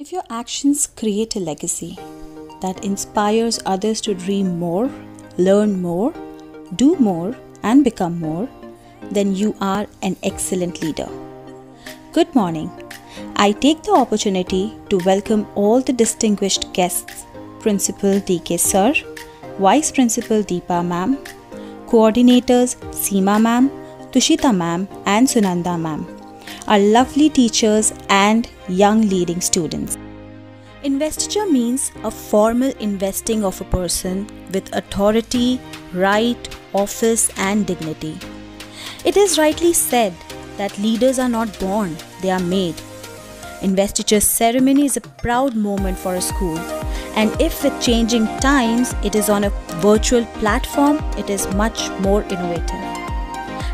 If your actions create a legacy that inspires others to dream more, learn more, do more, and become more, then you are an excellent leader. Good morning. I take the opportunity to welcome all the distinguished guests, Principal D.K. Sir, Vice Principal Deepa Ma'am, Coordinators Seema Ma'am, Tushita Ma'am, and Sunanda Ma'am, our lovely teachers and young leading students. Investiture means a formal investing of a person with authority, right, office, and dignity. It is rightly said that leaders are not born, they are made. Investiture ceremony is a proud moment for a school, and if with changing times it is on a virtual platform, it is much more innovative.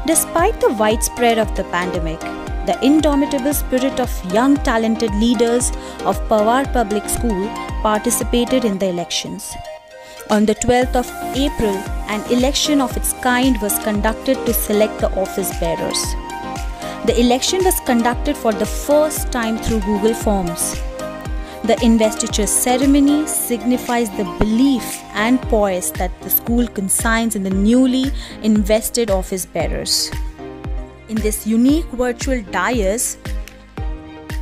Despite the widespread of the pandemic, the indomitable spirit of young talented leaders of Pawar Public School participated in the elections. On the 12th of April, an election of its kind was conducted to select the office bearers. The election was conducted for the first time through Google Forms. The investiture ceremony signifies the belief and poise that the school consigns in the newly invested office bearers. In this unique virtual dais,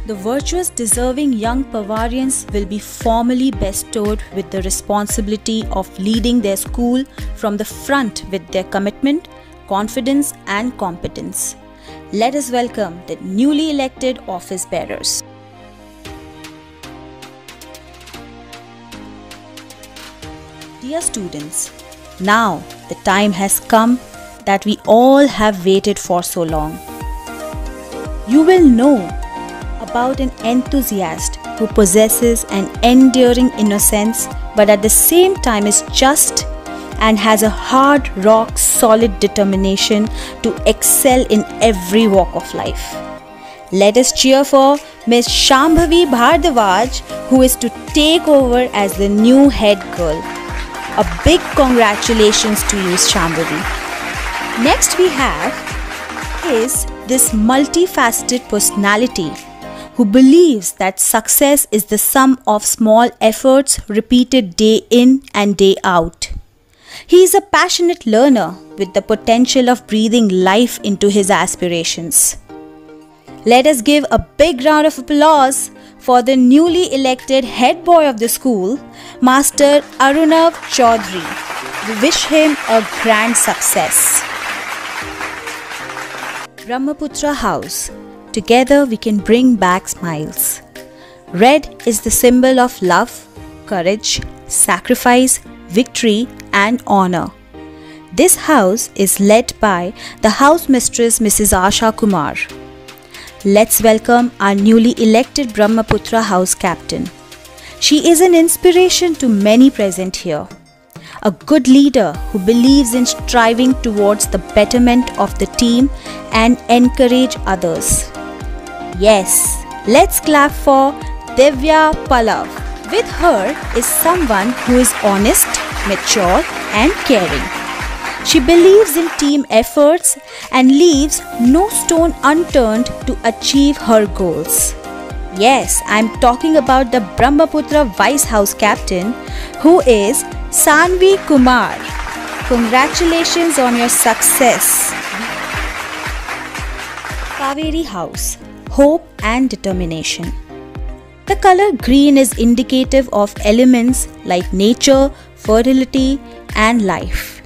the virtuous deserving young Pawarians will be formally bestowed with the responsibility of leading their school from the front with their commitment, confidence, and competence. Let us welcome the newly elected office bearers. Dear students, now the time has come that we all have waited for so long. You will know about an enthusiast who possesses an enduring innocence but at the same time is just and has a hard rock solid determination to excel in every walk of life. Let us cheer for Ms. Shambhavi Bhardwaj, who is to take over as the new head girl. A big congratulations to you, Shambhavi. Next we have is this multifaceted personality who believes that success is the sum of small efforts repeated day in and day out. He is a passionate learner with the potential of breathing life into his aspirations. Let us give a big round of applause for the newly elected head boy of the school, Master Arunav Chaudhary. We wish him a grand success. Brahmaputra House. Together we can bring back smiles. Red is the symbol of love, courage, sacrifice, victory, and honor. This house is led by the house mistress Mrs. Asha Kumar. Let's welcome our newly elected Brahmaputra House captain. She is an inspiration to many present here. A good leader who believes in striving towards the betterment of the team and encourage others. Yes, let's clap for Divya Pallav. With her is someone who is honest, mature, and caring. She believes in team efforts and leaves no stone unturned to achieve her goals. Yes, I'm talking about the Brahmaputra Vice House Captain, who is Sanvi Kumar. Congratulations on your success. Kaveri House. Hope and determination. The color green is indicative of elements like nature, fertility, and life.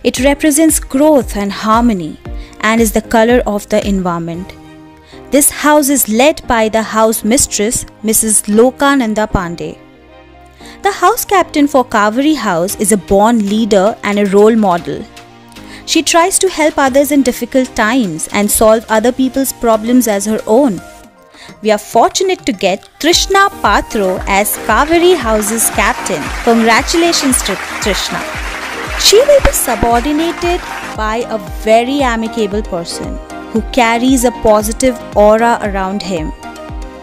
It represents growth and harmony and is the color of the environment. This house is led by the house mistress, Mrs. Lokananda Pandey. The house captain for Kaveri House is a born leader and a role model. She tries to help others in difficult times and solve other people's problems as her own. We are fortunate to get Trishna Patro as Kaveri House's captain. Congratulations, Trishna. She will be subordinated by a very amicable person who carries a positive aura around him.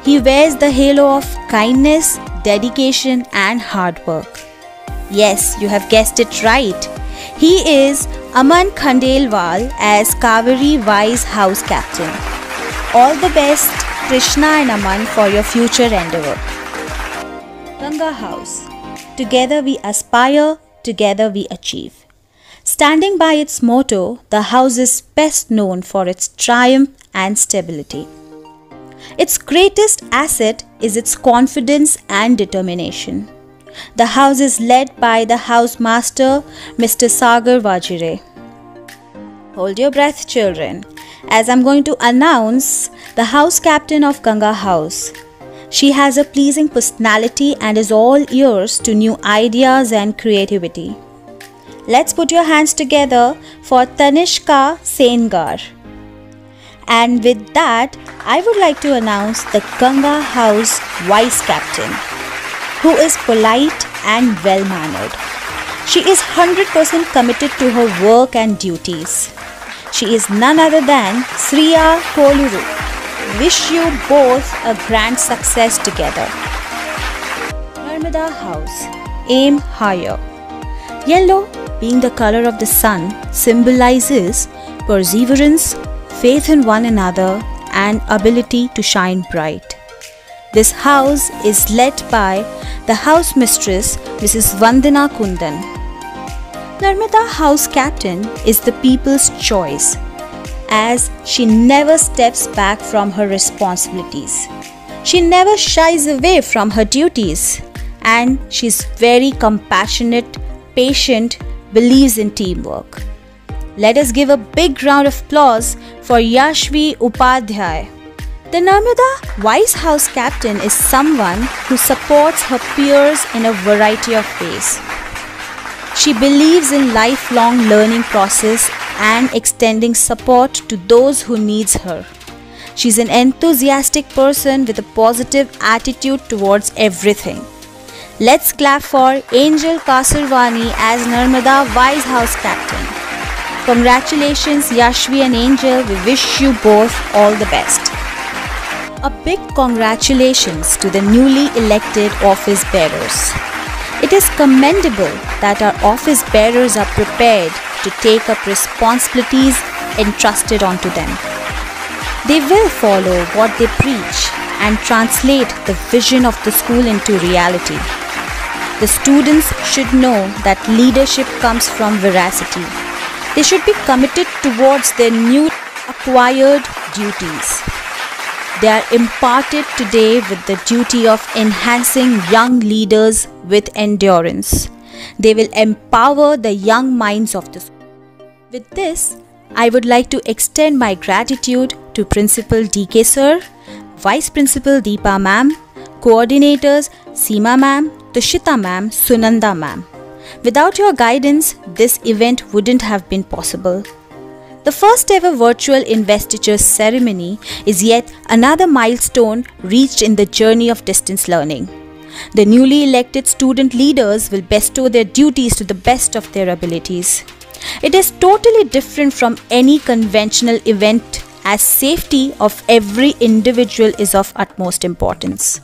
He wears the halo of kindness, dedication, and hard work. Yes, you have guessed it right. He is Aman Khandelwal as Kaveri Vice House Captain. All the best, Krishna and Aman, for your future endeavor. Ganga House. Together we aspire, together we achieve. Standing by its motto, the house is best known for its triumph and stability. Its greatest asset is its confidence and determination. The house is led by the house master, Mr. Sagar Vajire. Hold your breath, children, as I'm going to announce the house captain of Ganga House. She has a pleasing personality and is all ears to new ideas and creativity. Let's put your hands together for Tanishka Sengar. And with that, I would like to announce the Ganga House Vice Captain, who is polite and well-mannered. She is 100% committed to her work and duties. She is none other than Sriya Koluru. Wish you both a grand success together. Narmada House. Aim higher. Yellow, being the color of the sun, symbolizes perseverance, faith in one another, and ability to shine bright. This house is led by the house mistress, Mrs. Vandana Kundan. Narmada House Captain is the people's choice, as she never steps back from her responsibilities. She never shies away from her duties, and she's very compassionate, patient, believes in teamwork. Let us give a big round of applause for Yashvi Upadhyay. The Narmada Vice House Captain is someone who supports her peers in a variety of ways. She believes in lifelong learning process and extending support to those who needs her. She's an enthusiastic person with a positive attitude towards everything. Let's clap for Angel Kasarwani as Narmada Vice House Captain. Congratulations Yashvi and Angel, we wish you both all the best. A big congratulations to the newly elected office bearers. It is commendable that our office bearers are prepared to take up responsibilities entrusted onto them. They will follow what they preach and translate the vision of the school into reality. The students should know that leadership comes from veracity. They should be committed towards their new acquired duties. They are imparted today with the duty of enhancing young leaders with endurance. They will empower the young minds of the school. With this, I would like to extend my gratitude to Principal DK Sir, Vice Principal Deepa Ma'am, Coordinators Seema Ma'am, Tushita Ma'am, Sunanda Ma'am. Without your guidance, this event wouldn't have been possible. The first ever virtual investiture ceremony is yet another milestone reached in the journey of distance learning. The newly elected student leaders will bestow their duties to the best of their abilities. It is totally different from any conventional event, as safety of every individual is of utmost importance.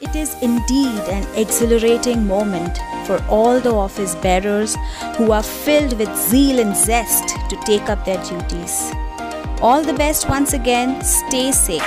It is indeed an exhilarating moment for all the office bearers who are filled with zeal and zest to take up their duties. All the best once again, stay safe.